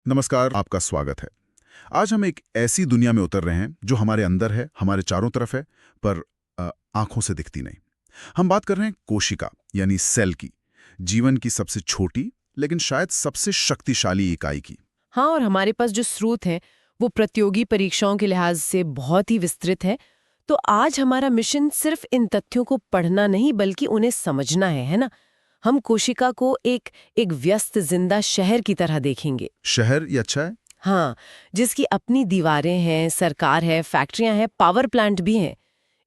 नमस्कार, आपका स्वागत है। आज हम एक ऐसी दुनिया में उतर रहे हैं जो हमारे अंदर है, हमारे चारों तरफ है, पर आंखों से दिखती नहीं। हम बात कर रहे हैं कोशिका यानी सेल की, जीवन की सबसे छोटी लेकिन शायद सबसे शक्तिशाली इकाई की। हाँ, और हमारे पास जो स्रोत हैं वो प्रतियोगी परीक्षाओं के लिहाज से बहुत ही विस्तृत है। तो आज हमारा मिशन सिर्फ इन तथ्यों को पढ़ना नहीं बल्कि उन्हें समझना है ना। हम कोशिका को एक एक व्यस्त जिंदा शहर की तरह देखेंगे। शहर ये अच्छा है। हाँ, जिसकी अपनी दीवारें हैं, सरकार है, फैक्ट्रियां हैं, पावर प्लांट भी हैं।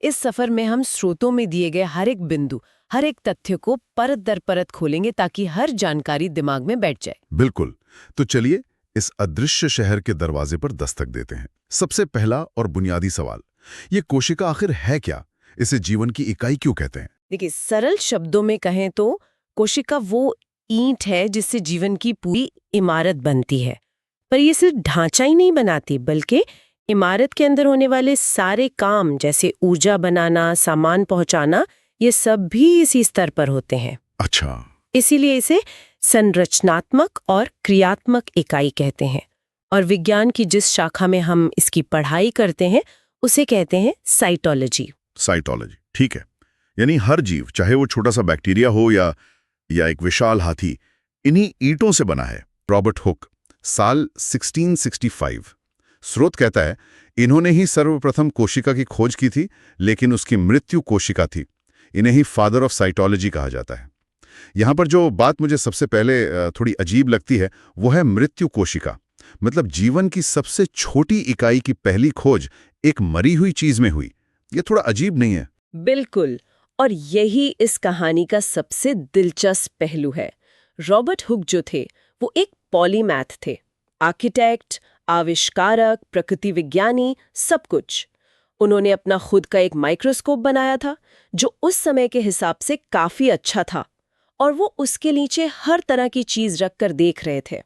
इस सफर में हम स्रोतों में दिए गए हर एक बिंदु, हर एक तथ्य को परत दर परत खोलेंगे ताकि हर जानकारी दिमाग में बैठ जाए। बिल्कुल। तो चलिए इस अदृश्य शहर के दरवाजे पर दस्तक देते हैं। सबसे पहला और बुनियादी सवाल, ये कोशिका आखिर है क्या? इसे जीवन की इकाई क्यों कहते हैं? देखिए, सरल शब्दों में कहें तो कोशिका वो ईंट है जिससे जीवन की पूरी इमारत बनती है। पर ये सिर्फ ढांचा ही नहीं बनाती, बल्कि इमारत के अंदर होने वाले सारे काम जैसे ऊर्जा बनाना, सामान पहुंचाना, ये सब भी इसी स्तर पर होते हैं। अच्छा। इसीलिए इसे संरचनात्मक और क्रियात्मक इकाई कहते हैं। और विज्ञान की जिस शाखा में हम इसकी पढ़ाई करते हैं उसे कहते हैं साइटोलॉजी। साइटोलॉजी, ठीक है। यानी हर जीव, चाहे वो छोटा सा बैक्टीरिया हो या एक विशाल हाथी, इन्हीं ईंटों से बना है। रॉबर्ट हुक, साल 1665। स्रोत कहता है इन्होंने ही सर्वप्रथम कोशिका की खोज की थी, लेकिन उसकी मृत्यु कोशिका थी। इन्हें ही फादर ऑफ साइटोलॉजी कहा जाता है। यहां पर जो बात मुझे सबसे पहले थोड़ी अजीब लगती है वो है मृत्यु कोशिका। मतलब जीवन की सबसे छोटी इकाई की पहली खोज एक मरी हुई चीज में हुई। ये थोड़ा अजीब नहीं है? बिल्कुल, और यही इस कहानी का सबसे दिलचस्प पहलू है। रॉबर्ट हुक जो थे वो एक पॉलीमैथ थे, आर्किटेक्ट, आविष्कारक, प्रकृति विज्ञानी, सब कुछ। उन्होंने अपना खुद का एक माइक्रोस्कोप बनाया था जो उस समय के हिसाब से काफी अच्छा था, और वो उसके नीचे हर तरह की चीज रखकर देख रहे थे।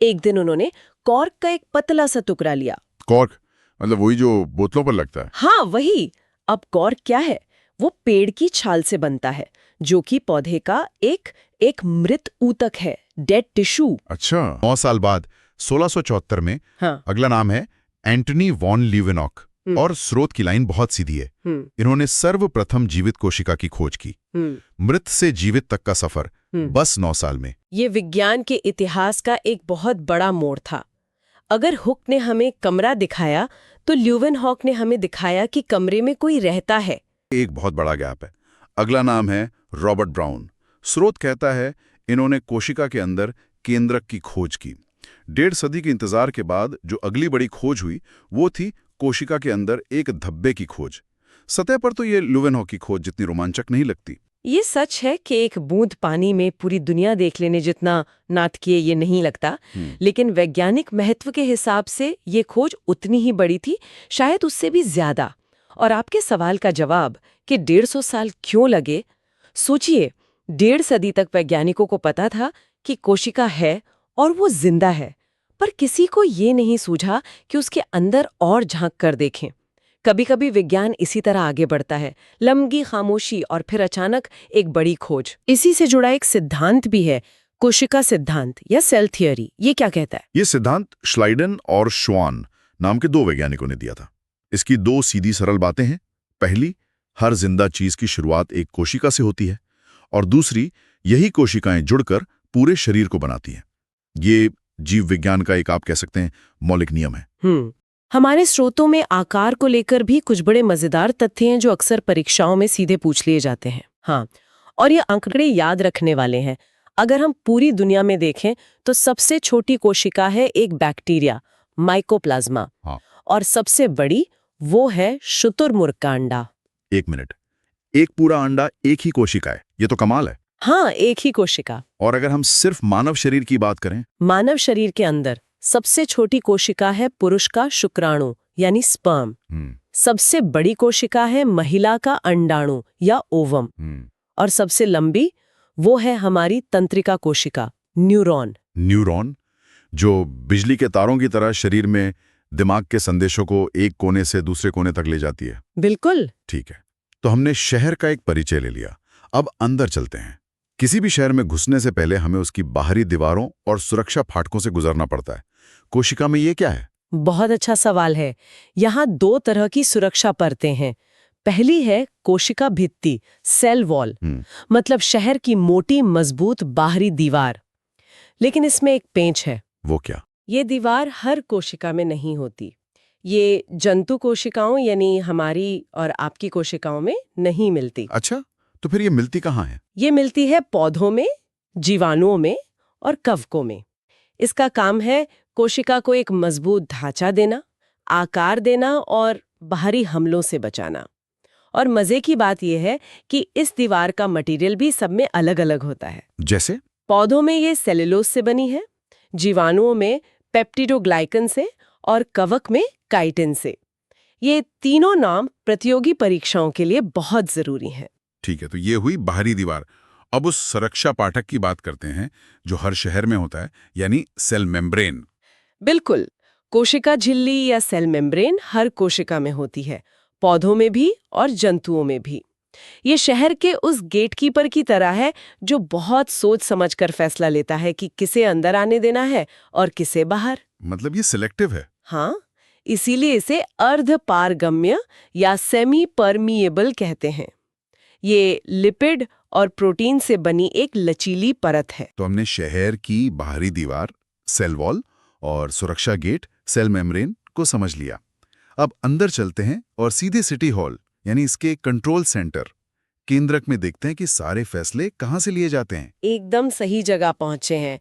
एक दिन उन्होंने कॉर्क का एक पतला सा टुकड़ा लिया। कॉर्क मतलब वही जो बोतलों पर लगता है? हाँ, वही। अब कॉर्क क्या है? वो पेड़ की छाल से बनता है, जो कि पौधे का एक मृत ऊतक है, डेड टिश्यू। अच्छा। 9 साल बाद 1674 में। हाँ। अगला नाम है एंटनी वॉन लीवेनॉक। और स्रोत की लाइन बहुत सीधी है। इन्होंने सर्वप्रथम जीवित कोशिका की खोज की। मृत से जीवित तक का सफर बस 9 साल में। ये विज्ञान के इतिहास का एक बहुत बड़ा मोड़ था। अगर हुक ने हमें कमरा दिखाया तो ल्यूवेनहॉक ने हमें दिखाया कि कमरे में कोई रहता है। एक बहुत बड़ा गैप है। अगला नाम है रॉबर्ट ब्राउन। स्रोत कहता है इन्होंने कोशिका के अंदर केंद्रक की खोज की। 1.5 सदी के इंतजार के बाद जो अगली बड़ी खोज हुई वो थी कोशिका के अंदर एक धब्बे की खोज। सतह पर तो ये ल्यूवेनहॉक की खोज जितनी रोमांचक नहीं लगती। ये सच है कि एक बूंद पानी में पूरी दुनिया देख लेने जितना नाटकीय ये नहीं लगता, लेकिन वैज्ञानिक महत्व के हिसाब से ये खोज उतनी ही बड़ी थी, शायद उससे भी ज्यादा। और आपके सवाल का जवाब कि 150 साल क्यों लगे, सोचिए, 1.5 सदी तक वैज्ञानिकों को पता था कि कोशिका है और वो जिंदा है, पर किसी को ये नहीं सूझा कि उसके अंदर और झांक कर देखें। कभी कभी विज्ञान इसी तरह आगे बढ़ता है, लंबी खामोशी और फिर अचानक एक बड़ी खोज। इसी से जुड़ा एक सिद्धांत भी है, कोशिका सिद्धांत या सेल थियरी। ये क्या कहता है? ये सिद्धांत श्लाइडन और श्वान नाम के 2 वैज्ञानिकों ने दिया था। इसकी 2 सीधी सरल बातें हैं। पहली, हर जिंदा चीज की शुरुआत एक कोशिका से होती है, और दूसरी, यही कोशिकाएं जुड़कर पूरे शरीर को बनाती हैं। ये जीव विज्ञान का एक, आप कह सकते हैं, मौलिक नियम है। हमारे स्रोतों में आकार को लेकर भी कुछ बड़े मजेदार तथ्य हैं जो अक्सर परीक्षाओं में सीधे पूछ लिए जाते हैं। हाँ, और ये आंकड़े याद रखने वाले हैं। अगर हम पूरी दुनिया में देखें तो सबसे छोटी कोशिका है एक बैक्टीरिया, माइकोप्लाज्मा। हाँ। और सबसे बड़ी वो है शुतुरमुर्ग का अंडा। 1 मिनट, एक पूरा अंडा एक ही कोशिका है? ये तो कमाल है। हाँ, एक ही कोशिका। और अगर हम सिर्फ मानव शरीर की बात करें? मानव शरीर के अंदर सबसे छोटी कोशिका है पुरुष का शुक्राणु यानी स्पर्म। सबसे बड़ी कोशिका है महिला का अंडाणु या ओवम। और सबसे लंबी वो है हमारी तंत्रिका कोशिका, न्यूरॉन। न्यूरॉन, जो बिजली के तारों की तरह शरीर में दिमाग के संदेशों को एक कोने से दूसरे कोने तक ले जाती है। बिल्कुल। ठीक है, तो हमने शहर का एक परिचय ले लिया। अब अंदर चलते हैं। किसी भी शहर में घुसने से पहले हमें उसकी बाहरी दीवारों और सुरक्षा फाटकों से गुजरना पड़ता है। कोशिका में ये क्या है? बहुत अच्छा सवाल है। यहाँ 2 तरह की सुरक्षा परतें हैं। पहली है कोशिका भित्ति, सेल वॉल, मतलब शहर की मोटी मजबूत बाहरी दीवार। लेकिन इसमें एक पेंच है। वो क्या? ये दीवार हर कोशिका में नहीं होती। ये जंतु कोशिकाओं यानी हमारी और आपकी कोशिकाओं में नहीं मिलती। अच्छा, तो फिर ये मिलती कहाँ है? ये मिलती है पौधों में, जीवाणुओं में और कवकों में। इसका काम है कोशिका को एक मजबूत ढांचा देना, आकार देना और बाहरी हमलों से बचाना। और मजे की बात यह है कि इस दीवार का मटेरियल भी सब में अलग-अलग होता है। जैसे? पौधों में ये सेलुलोज से बनी है, जीवाणुओं में पेप्टिडोग्लाइकन से और कवक में काइटिन से। ये तीनों नाम प्रतियोगी परीक्षाओं के लिए बहुत जरूरी हैं। ठीक है, तो ये हुई बाहरी दीवार। अब उस सुरक्षा पाठक की बात करते हैं जो हर शहर में होता है, यानी सेल मेम्ब्रेन। बिल्कुल, कोशिका झिल्ली या सेल मेम्ब्रेन हर कोशिका में होती है, पौधों में भी और जंतुओं में भी। ये शहर के उस गेटकीपर की तरह है जो बहुत सोच समझकर फैसला लेता है कि किसे अंदर आने देना है और किसे बाहर। मतलब ये सिलेक्टिव है। हाँ, इसीलिए इसे अर्धपारगम्य या सेमी परमिएबल कहते हैं। ये लिपिड और प्रोटीन से बनी एक लचीली परत है। तो हमने शहर की बाहरी दीवार, सेल वॉल और सुरक्षा गेट, सेल मेम्ब्रेन को समझ लिया। अब अंदर चलते हैं और सीधे सिटी हॉल यानी इसके कंट्रोल सेंटर, केंद्रक में देखते हैं कि सारे फैसले कहाँ से लिए जाते हैं। एकदम सही जगह पहुंचे हैं।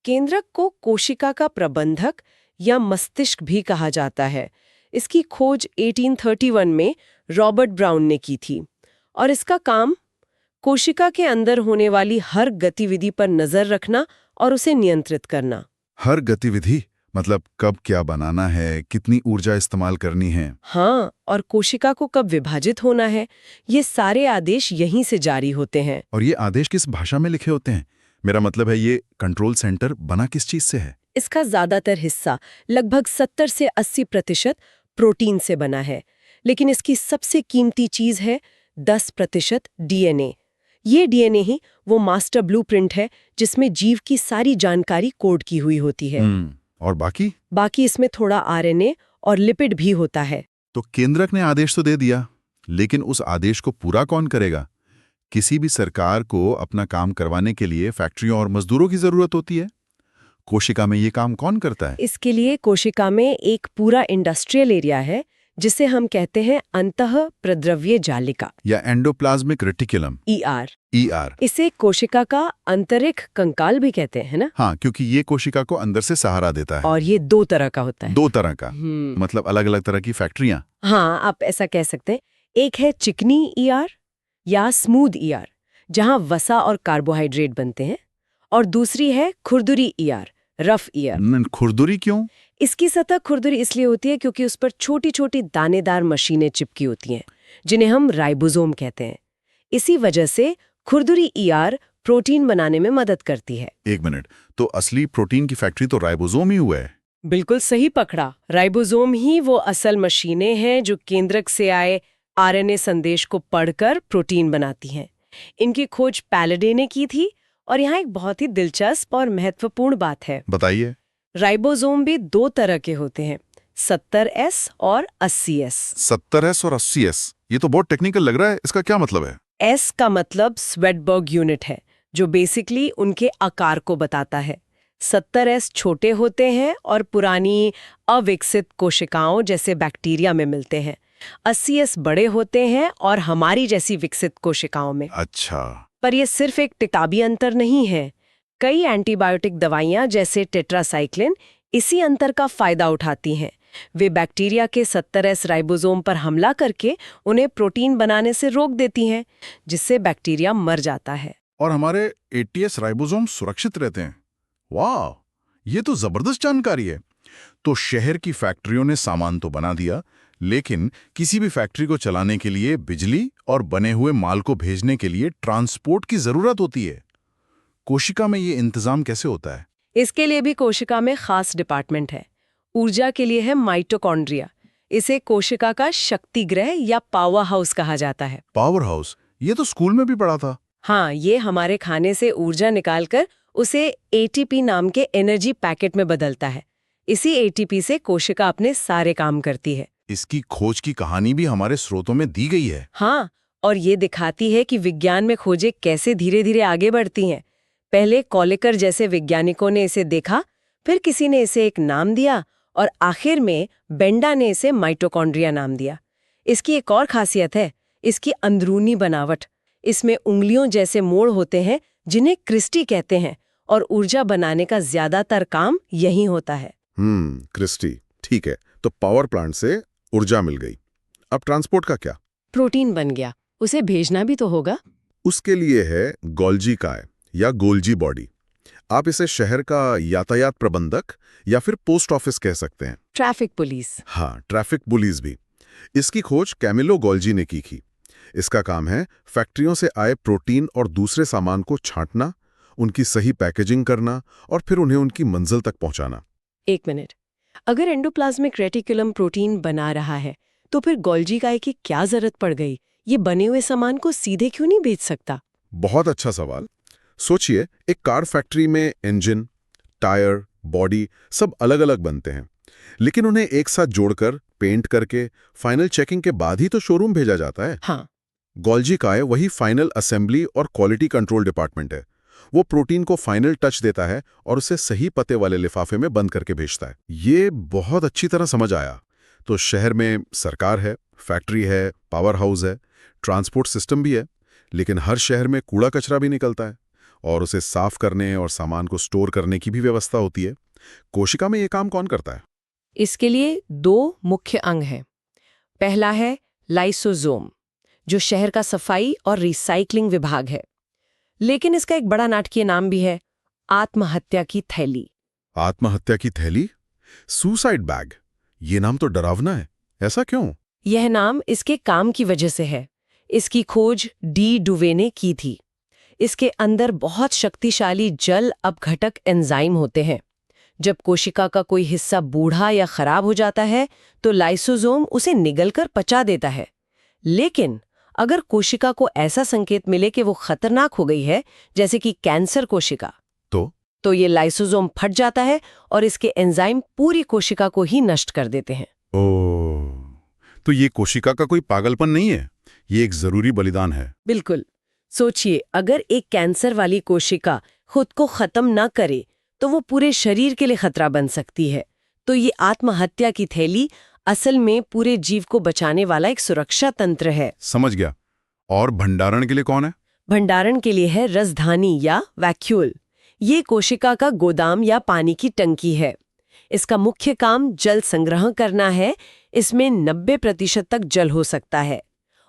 केंद्रक को कोशिका का प्रबंधक या मस्तिष्क भी कहा जाता है। इसकी खोज 1831 में रॉबर्ट ब्राउन ने की थी और इसका काम कोशिका के अंदर होने वाली हर गतिविधि पर नजर रखना और उसे नियंत्रित करना। हर गतिविधि मतलब कब क्या बनाना है, कितनी ऊर्जा इस्तेमाल करनी है। हाँ, और कोशिका को कब विभाजित होना है, ये सारे आदेश यहीं से जारी होते हैं। और ये आदेश किस भाषा में लिखे होते हैं? मेरा मतलब है ये कंट्रोल सेंटर बना किस चीज से है? इसका ज्यादातर हिस्सा, लगभग 70 से 80% प्रोटीन से बना है, लेकिन इसकी सबसे कीमती चीज है 10% डीएनए। ये डीएनए ही वो मास्टर ब्लूप्रिंट है जिसमें जीव की सारी जानकारी कोड की हुई होती है। और बाकी इसमें थोड़ा आरएनए और लिपिड भी होता है। तो केंद्रक ने आदेश तो दे दिया, लेकिन उस आदेश को पूरा कौन करेगा? किसी भी सरकार को अपना काम करवाने के लिए फैक्ट्रियों और मजदूरों की जरूरत होती है। कोशिका में ये काम कौन करता है? इसके लिए कोशिका में एक पूरा इंडस्ट्रियल एरिया है जिसे हम कहते हैं अंतः प्रद्रव्य जालिका या एंडोप्लाज्मिक रेटिकुलम, ईआर। इसे कोशिका का आंतरिक कंकाल भी कहते हैं ना? हाँ, क्योंकि ये कोशिका को अंदर से सहारा देता है। और ये 2 तरह का होता है। 2 तरह का मतलब अलग अलग तरह की फैक्ट्रियां। हाँ, आप ऐसा कह सकते हैं। एक है चिकनी ईआर या स्मूथ ईआर, जहां वसा और कार्बोहाइड्रेट बनते हैं, और दूसरी है खुरदुरी ईआर, रफ ईआर। खुरदुरी क्यों? इसकी सतह खुरदुरी इसलिए होती है क्योंकि उस पर छोटी छोटी दानेदार मशीनें चिपकी होती हैं, जिन्हें हम राइबोसोम कहते हैं। इसी वजह से खुरदुरी ईआर प्रोटीन बनाने में मदद करती है। एक मिनट, तो असली प्रोटीन की फैक्ट्री तो राइबोसोम ही हुआ है। बिल्कुल सही पकड़ा। राइबोसोम ही वो असल मशीनें हैं जो केंद्रक से आए आरएनए संदेश को पढ़कर प्रोटीन बनाती हैं। इनकी खोज पैलेडे ने की थी। और यहाँ एक बहुत ही दिलचस्प और महत्वपूर्ण बात है। बताइए। राइबोसोम भी 2 तरह के होते हैं, 70S और 80S। 70S और 80S, ये तो बहुत टेक्निकल लग रहा है। इसका क्या मतलब है? S का मतलब स्वेटबर्ग यूनिट है, जो बेसिकली उनके आकार को बताता है। 70S छोटे होते हैं और पुरानी अविकसित कोशिकाओं जैसे बैक्टीरिया में मिलते हैं। 80S बड़े होते हैं और हमारी जैसी विकसित कोशिकाओं में। अच्छा। पर ये सिर्फ एक किताबी अंतर नहीं है। कई एंटीबायोटिक दवाइयां जैसे टेट्रासाइक्लिन इसी अंतर का फायदा उठाती हैं। वे बैक्टीरिया के 70S राइबोसोम पर हमला करके उन्हें प्रोटीन बनाने से रोक देती हैं, जिससे बैक्टीरिया मर जाता है। और हमारे 80S राइबोसोम सुरक्षित रहते हैं। वाह, ये तो जबरदस्त जानकारी है। तो शहर की फैक्ट्रियों ने सामान तो बना दिया, लेकिन किसी भी फैक्ट्री को चलाने के लिए बिजली और बने हुए माल को भेजने के लिए ट्रांसपोर्ट की जरूरत होती है। कोशिका में ये इंतजाम कैसे होता है? इसके लिए भी कोशिका में खास डिपार्टमेंट है। ऊर्जा के लिए है माइटोकॉन्ड्रिया। इसे कोशिका का शक्ति ग्रह या पावर हाउस कहा जाता है। पावर हाउस, ये तो स्कूल में भी पढ़ा था। हाँ, ये हमारे खाने से ऊर्जा निकालकर उसे एटीपी नाम के एनर्जी पैकेट में बदलता है। इसी एटीपी से कोशिका अपने सारे काम करती है। इसकी खोज की कहानी भी हमारे स्रोतों में दी गई है। हाँ, और ये दिखाती है कि विज्ञान में खोजें कैसे धीरे धीरे आगे बढ़ती हैं। पहले कॉलेकर जैसे वैज्ञानिकों ने इसे देखा, फिर किसी ने इसे एक नाम दिया और आखिर में बेंडा ने इसे माइटोकॉन्ड्रिया नाम दिया। इसकी एक और खासियत है, इसकी अंदरूनी बनावट। इसमें उंगलियों जैसे मोड़ होते हैं जिन्हें क्रिस्टी कहते हैं, और ऊर्जा बनाने का ज्यादातर काम यही होता है। क्रिस्टी, ठीक है। तो पावर प्लांट से ऊर्जा मिल गई, अब ट्रांसपोर्ट का क्या? प्रोटीन बन गया, उसे भेजना भी तो होगा। उसके लिए है गोल्जी काय या गोल्जी बॉडी। आप इसे शहर का यातायात प्रबंधक या फिर पोस्ट ऑफिस कह सकते हैं। Traffic police. हाँ, ट्रैफिक पुलिस भी। इसकी खोज कैमिलो गोल्जी ने की थी। इसका काम है फैक्ट्रियों से आए प्रोटीन और दूसरे सामान को छांटना, उनकी सही पैकेजिंग करना और फिर उन्हें उनकी मंजिल तक पहुंचाना। एक मिनट, अगर एंडोप्लाज्मिक रेटिकुलम प्रोटीन बना रहा है तो फिर गोल्जी काय की क्या जरूरत पड़ गई? ये बने हुए सामान को सीधे क्यों नहीं बेच सकता? बहुत अच्छा सवाल। सोचिए, एक कार फैक्ट्री में इंजन, टायर, बॉडी सब अलग अलग बनते हैं, लेकिन उन्हें एक साथ जोड़कर पेंट करके फाइनल चेकिंग के बाद ही तो शोरूम भेजा जाता है। हाँ, गोल्जी काय वही फाइनल असेंबली और क्वालिटी कंट्रोल डिपार्टमेंट है। वो प्रोटीन को फाइनल टच देता है और उसे सही पते वाले लिफाफे में बंद करके भेजता है। ये बहुत अच्छी तरह समझ आया। तो शहर में सरकार है, फैक्ट्री है, पावर हाउस है, ट्रांसपोर्ट सिस्टम भी है, लेकिन हर शहर में कूड़ा कचरा भी निकलता है और उसे साफ करने और सामान को स्टोर करने की भी व्यवस्था होती है। कोशिका में ये काम कौन करता है? इसके लिए 2 मुख्य अंग हैं। पहला है लाइसोसोम, जो शहर का सफाई और रिसाइकलिंग विभाग है। लेकिन इसका एक बड़ा नाटकीय नाम भी है, आत्महत्या की थैली। आत्महत्या की थैली? Suicide bag? ये नाम तो डरावना है, ऐसा क्यों? यह नाम इसके काम की वजह से है। इसकी खोज डी डुवे ने की थी। इसके अंदर बहुत शक्तिशाली जल अपघटक एंजाइम होते हैं। जब कोशिका का कोई हिस्सा बूढ़ा या खराब हो जाता है तो लाइसोसोम उसे निगलकर पचा देता है। लेकिन अगर कोशिका को ऐसा संकेत मिले कि वो खतरनाक हो गई है, जैसे कि कैंसर कोशिका, तो ये लाइसोसोम फट जाता है और इसके एंजाइम पूरी कोशिका को ही नष्ट कर देते हैं। ओह, तो ये कोशिका का कोई पागलपन नहीं है, ये एक जरूरी बलिदान है। बिल्कुल। सोचिए, अगर एक कैंसर वाली कोशिका खुद को खत्म न करे तो वो पूरे शरीर के लिए खतरा बन सकती है। तो ये आत्महत्या की थैली असल में पूरे जीव को बचाने वाला एक सुरक्षा तंत्र है। समझ गया। और भंडारण के लिए कौन है? भंडारण के लिए है रसधानी या वैक्यूल। ये कोशिका का गोदाम या पानी की टंकी है। इसका मुख्य काम जल संग्रह करना है। इसमें 90% तक जल हो सकता है।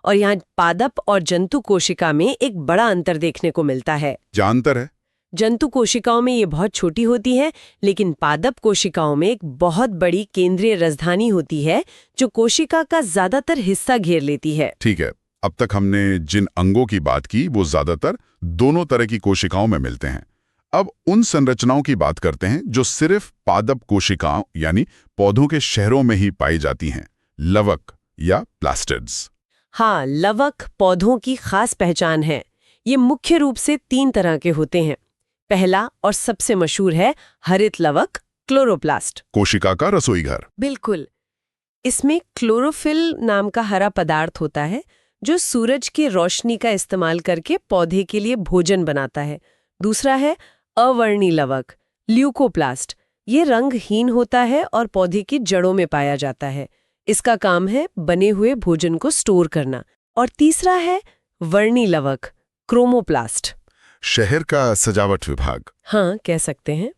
और यहाँ पादप और जंतु कोशिका में एक बड़ा अंतर देखने को मिलता है। क्या अंतर है? जंतु कोशिकाओं में ये बहुत छोटी होती है, लेकिन पादप कोशिकाओं में एक बहुत बड़ी केंद्रीय रसधानी होती है जो कोशिका का ज्यादातर हिस्सा घेर लेती है। ठीक है, अब तक हमने जिन अंगों की बात की वो ज्यादातर दोनों तरह की कोशिकाओं में मिलते हैं। अब उन संरचनाओं की बात करते हैं जो सिर्फ पादप कोशिकाओं यानी पौधों के शहरों में ही पाई जाती हैं, लवक या प्लास्टिड्स। हाँ, लवक पौधों की खास पहचान है। ये मुख्य रूप से 3 तरह के होते हैं। पहला और सबसे मशहूर है हरित लवक, क्लोरोप्लास्ट, कोशिका का रसोई घर। बिल्कुल। इसमें क्लोरोफिल नाम का हरा पदार्थ होता है जो सूरज की रोशनी का इस्तेमाल करके पौधे के लिए भोजन बनाता है। दूसरा है अवर्णी लवक, ल्यूकोप्लास्ट। ये रंगहीन होता है और पौधे की जड़ों में पाया जाता है। इसका काम है बने हुए भोजन को स्टोर करना। और तीसरा है वर्णी लवक, क्रोमोप्लास्ट, शहर का सजावट विभाग। हाँ, कह सकते हैं।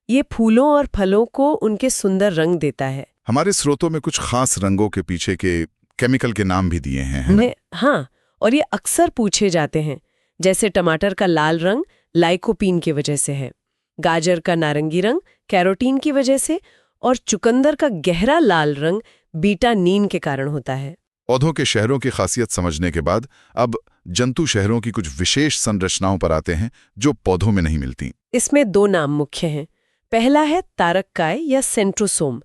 ये फूलों और फलों को उनके सुंदर रंग देता है। हमारे स्रोतों में कुछ खास रंगों के पीछे के केमिकल के नाम भी दिए हैं, है ना? हाँ, और ये अक्सर पूछे जाते हैं। जैसे टमाटर का लाल रंग लाइकोपीन की वजह से है, गाजर का नारंगी रंग कैरोटीन की वजह से, और चुकंदर का गहरा लाल रंग बीटानीन के कारण होता है। पौधों के शहरों की खासियत समझने के बाद अब जंतु शहरों की कुछ विशेष संरचनाओं पर आते हैं जो पौधों में नहीं मिलती। इसमें 2 नाम मुख्य हैं। पहला है तारककाय या सेंट्रोसोम।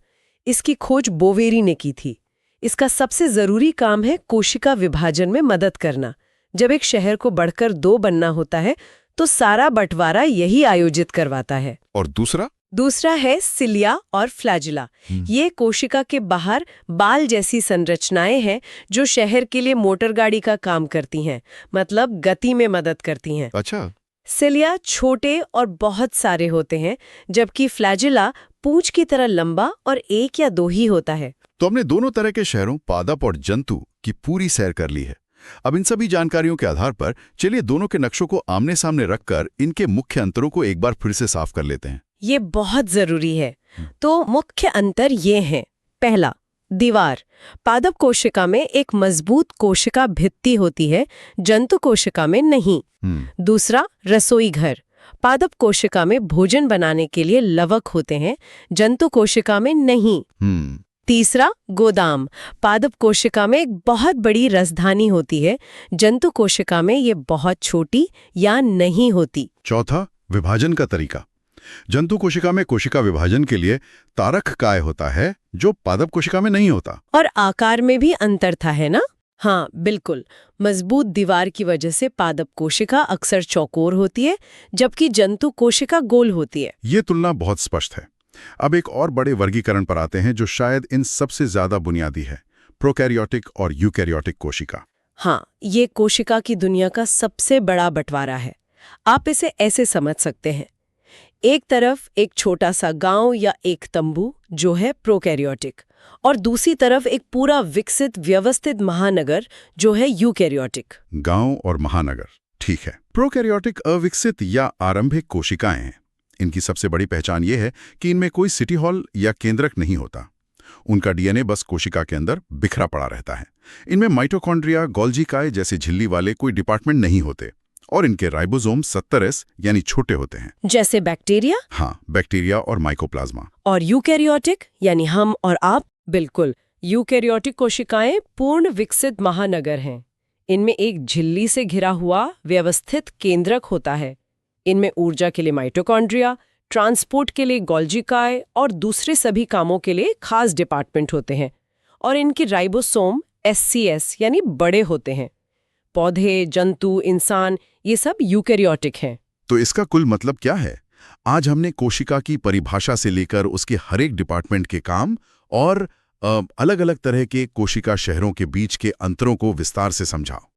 इसकी खोज बोवेरी ने की थी। इसका सबसे जरूरी काम है कोशिका विभाजन में मदद करना। जब एक शहर को बढ़कर 2 बनना होता है तो सारा बंटवारा यही आयोजित करवाता है। और दूसरा? दूसरा है सिलिया और फ्लैजिला। ये कोशिका के बाहर बाल जैसी संरचनाएं हैं जो शहर के लिए मोटर गाड़ी का काम करती हैं, मतलब गति में मदद करती हैं। अच्छा। सिलिया छोटे और बहुत सारे होते हैं, जबकि फ्लैजिला पूंछ की तरह लंबा और एक या दो ही होता है। तो हमने दोनों तरह के शहरों पादप और जंतु की पूरी सैर कर ली है। अब इन सभी जानकारियों के आधार पर चलिए दोनों के नक्शों को आमने सामने रखकर इनके मुख्य अंतरों को एक बार फिर से साफ कर लेते हैं। ये बहुत जरूरी है। तो मुख्य अंतर ये हैं। पहला, दीवार। पादप कोशिका में एक मजबूत कोशिका भित्ति होती है, जंतु कोशिका में नहीं। दूसरा, रसोई घर। पादप कोशिका में भोजन बनाने के लिए लवक होते हैं, जंतु कोशिका में नहीं। तीसरा, गोदाम। पादप कोशिका में एक बहुत बड़ी रसधानी होती है, जंतु कोशिका में ये बहुत छोटी या नहीं होती। चौथा, विभाजन का तरीका। जंतु कोशिका में कोशिका विभाजन के लिए तारक काय होता है, जो पादप कोशिका में नहीं होता। और आकार में भी अंतर था, है ना? हाँ, बिल्कुल। मजबूत दीवार की वजह से पादप कोशिका अक्सर चौकोर होती है, जबकि जंतु कोशिका गोल होती है। ये तुलना बहुत स्पष्ट है। अब एक और बड़े वर्गीकरण पर आते हैं जो शायद इन सबसे ज्यादा बुनियादी है, प्रोकैरियोटिक और यूकैरियोटिक कोशिका। हाँ, ये कोशिका की दुनिया का सबसे बड़ा बंटवारा है। आप इसे ऐसे समझ सकते हैं। एक तरफ एक छोटा सा गांव या एक तंबू जो है प्रोकैरियोटिक, और दूसरी तरफ एक पूरा विकसित व्यवस्थित महानगर जो है यूकैरियोटिक। गांव और महानगर, ठीक है। प्रोकैरियोटिक अविकसित या आरंभिक कोशिकाएं हैं। इनकी सबसे बड़ी पहचान ये है कि इनमें कोई सिटी हॉल या केंद्रक नहीं होता। उनका डीएनए बस कोशिका के अंदर बिखरा पड़ा रहता है। इनमें माइटोकॉन्ड्रिया, गोल्जी काय जैसे झिल्ली वाले कोई डिपार्टमेंट नहीं होते, और इनके राइबोसोम 70S यानी छोटे होते हैं। जैसे बैक्टीरिया? हाँ, बैक्टीरिया और माइकोप्लाज्मा। और यूकैरियोटिक यानी हम और आप? बिल्कुल, यूकैरियोटिक कोशिकाएं पूर्ण विकसित महानगर हैं। इनमें एक झिल्ली से घिरा हुआ व्यवस्थित केंद्रक होता है। इनमें ऊर्जा के लिए माइटोकॉन्ड्रिया, ट्रांसपोर्ट के लिए गोल्जी काय और दूसरे सभी कामों के लिए खास डिपार्टमेंट होते हैं। और इनके राइबोसोम SCS यानी बड़े होते हैं। पौधे, जंतु, इंसान, ये सब यूकैरियोटिक हैं। तो इसका कुल मतलब क्या है? आज हमने कोशिका की परिभाषा से लेकर उसके हर एक डिपार्टमेंट के काम और अलग-अलग तरह के कोशिका शहरों के बीच के अंतरों को विस्तार से समझा।